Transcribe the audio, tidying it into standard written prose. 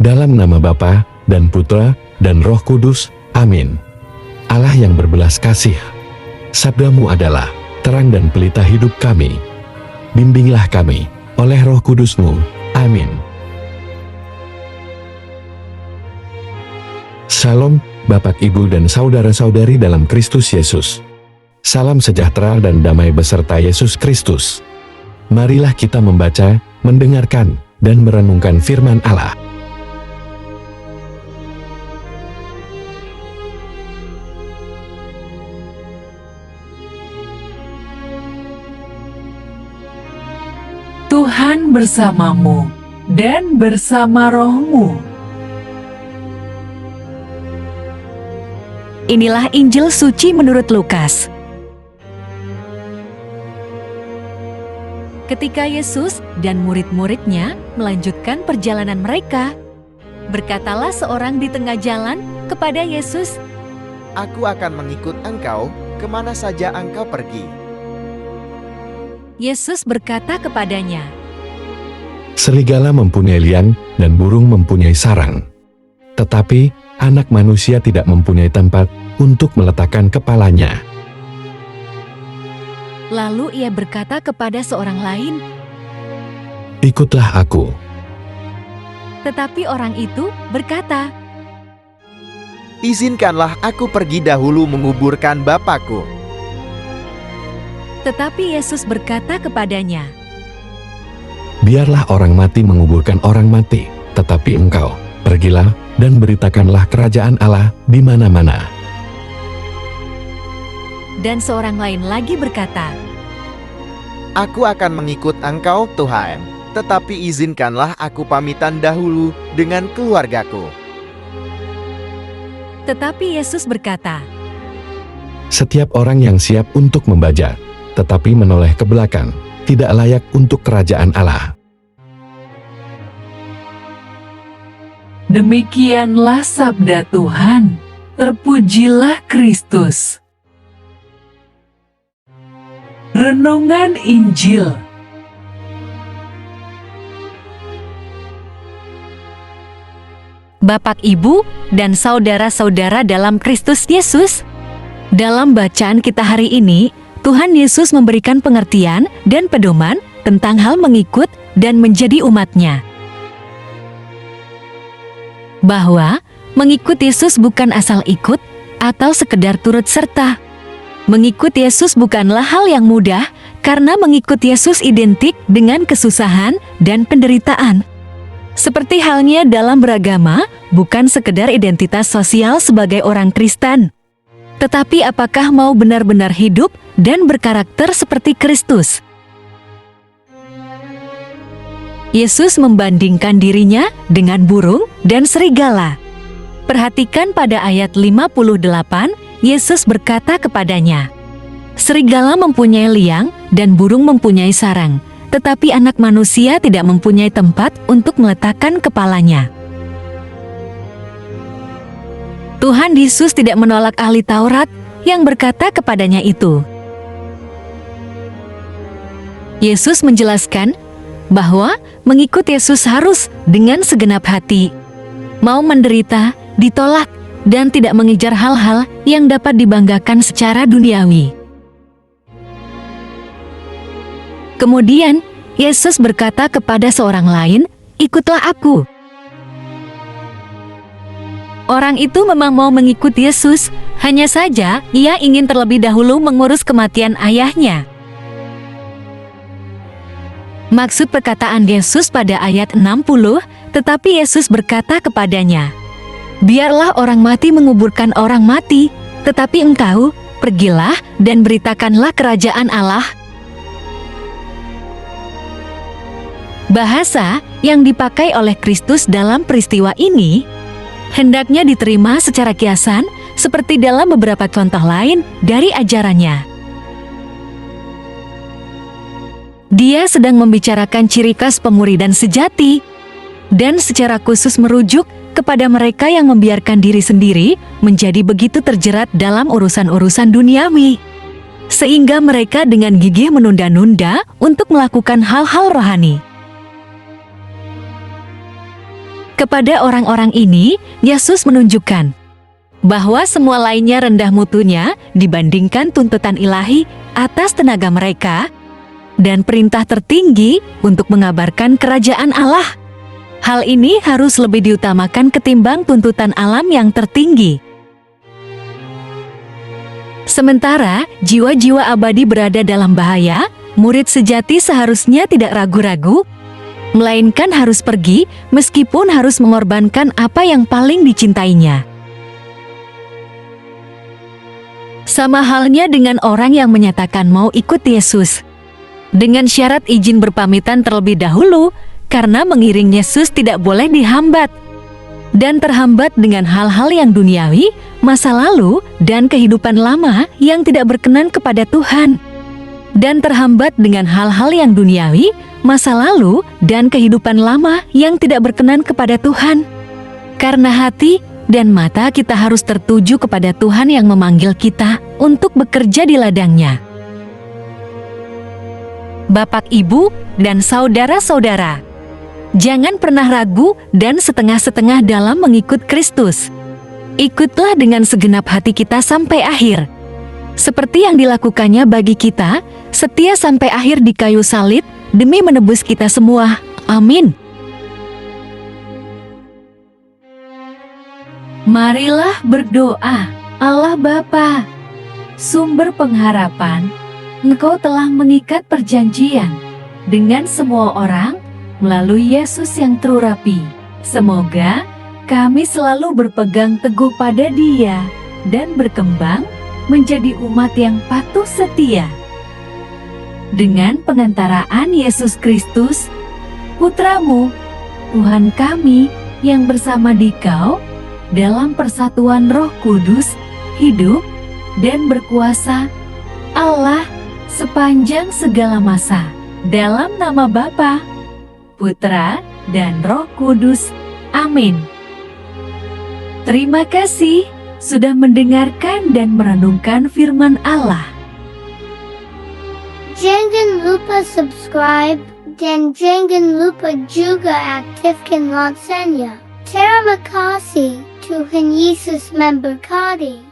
Dalam nama Bapa dan Putra dan Roh Kudus. Amin. Allah yang berbelas kasih, sabda-Mu adalah terang dan pelita hidup kami. Bimbinglah kami oleh Roh Kudus-Mu. Amin. Shalom, Bapak, Ibu, dan saudara-saudari dalam Kristus Yesus. Salam sejahtera dan damai beserta Yesus Kristus. Marilah kita membaca, mendengarkan, dan merenungkan firman Allah. Tuhan bersamamu dan bersama rohmu. Inilah Injil suci menurut Lukas. Ketika Yesus dan murid-muridnya melanjutkan perjalanan mereka, berkatalah seorang di tengah jalan kepada Yesus, "Aku akan mengikut engkau kemana saja engkau pergi." Yesus berkata kepadanya, Serigala mempunyai liang dan burung mempunyai sarang, tetapi Anak Manusia tidak mempunyai tempat untuk meletakkan kepalanya. Lalu ia berkata kepada seorang lain, Ikutlah aku. tetapi orang itu berkata, "Izinkanlah aku pergi dahulu menguburkan Bapakku." Tetapi Yesus berkata kepadanya, Biarlah orang mati menguburkan orang mati, tetapi engkau, pergilah dan beritakanlah kerajaan Allah di mana-mana. dan seorang lain lagi berkata, "Aku akan mengikut engkau, Tuhan, tetapi izinkanlah aku pamitan dahulu dengan keluargaku." Tetapi Yesus berkata, Setiap orang yang siap untuk membajak, tetapi menoleh ke belakang, tidak layak untuk kerajaan Allah. Demikianlah sabda Tuhan. Terpujilah Kristus. Renungan Injil. Bapak, Ibu, dan saudara-saudara dalam Kristus Yesus. Dalam bacaan kita hari ini, Tuhan Yesus memberikan pengertian dan pedoman tentang hal mengikut dan menjadi umat-Nya. Bahwa mengikut Yesus bukan asal ikut atau sekedar turut serta. Mengikut Yesus bukanlah hal yang mudah karena mengikut Yesus identik dengan kesusahan dan penderitaan. Seperti halnya dalam beragama, bukan sekedar identitas sosial sebagai orang Kristen. Tetapi apakah mau benar-benar hidup dan berkarakter seperti Kristus? Yesus membandingkan dirinya dengan burung dan serigala. Perhatikan pada ayat 58, Yesus berkata kepadanya, "Serigala mempunyai liang dan burung mempunyai sarang, tetapi Anak Manusia tidak mempunyai tempat untuk meletakkan kepalanya." Tuhan Yesus tidak menolak ahli Taurat yang berkata kepadanya itu. Yesus menjelaskan bahwa mengikut Yesus harus dengan segenap hati, mau menderita, ditolak, dan tidak mengejar hal-hal yang dapat dibanggakan secara duniawi. Kemudian, Yesus berkata kepada seorang lain, "Ikutlah aku." Orang itu memang mau mengikuti Yesus, hanya saja ia ingin terlebih dahulu mengurus kematian ayahnya. Maksud perkataan Yesus pada ayat 60, tetapi Yesus berkata kepadanya, "Biarlah orang mati menguburkan orang mati, tetapi engkau, pergilah dan beritakanlah kerajaan Allah." Bahasa yang dipakai oleh Kristus dalam peristiwa ini hendaknya diterima secara kiasan seperti dalam beberapa contoh lain dari ajarannya. Dia sedang membicarakan ciri khas pemuridan sejati dan secara khusus merujuk kepada mereka yang membiarkan diri sendiri menjadi begitu terjerat dalam urusan-urusan duniawi, sehingga mereka dengan gigih menunda-nunda untuk melakukan hal-hal rohani. Kepada orang-orang ini, Yesus menunjukkan bahwa semua lainnya rendah mutunya dibandingkan tuntutan ilahi atas tenaga mereka dan perintah tertinggi untuk mengabarkan kerajaan Allah. Hal ini harus lebih diutamakan ketimbang tuntutan alam yang tertinggi. Sementara jiwa-jiwa abadi berada dalam bahaya, murid sejati seharusnya tidak ragu-ragu, melainkan harus pergi meskipun harus mengorbankan apa yang paling dicintainya. Sama halnya dengan orang yang menyatakan mau ikut Yesus, dengan syarat izin berpamitan terlebih dahulu, karena mengiring Yesus tidak boleh dihambat, dan terhambat dengan hal-hal yang duniawi, masa lalu, dan kehidupan lama yang tidak berkenan kepada Tuhan. Dan terhambat dengan hal-hal yang duniawi, masa lalu, dan kehidupan lama yang tidak berkenan kepada Tuhan. Karena hati dan mata kita harus tertuju kepada Tuhan yang memanggil kita untuk bekerja di ladang-Nya. Bapak, Ibu, dan saudara-saudara, jangan pernah ragu dan setengah-setengah dalam mengikut Kristus. Ikutlah dengan segenap hati kita sampai akhir. Seperti yang dilakukannya bagi kita, setia sampai akhir di kayu salib demi menebus kita semua. Amin. Marilah berdoa. Allah Bapa, sumber pengharapan, Engkau telah mengikat perjanjian dengan semua orang melalui Yesus yang terurapi. Semoga kami selalu berpegang teguh pada Dia dan berkembang menjadi umat yang patuh setia. Dengan pengantaraan Yesus Kristus, Putra-Mu, Tuhan kami yang bersama Dikau dalam persatuan Roh Kudus, hidup dan berkuasa, Allah sepanjang segala masa. Dalam nama Bapa, Putra, dan Roh Kudus. Amin. Terima kasih sudah mendengarkan dan merenungkan firman Allah. Jangan lupa subscribe dan jangan lupa juga aktifkan loncengnya. Terima kasih, Tuhan Yesus memberkati.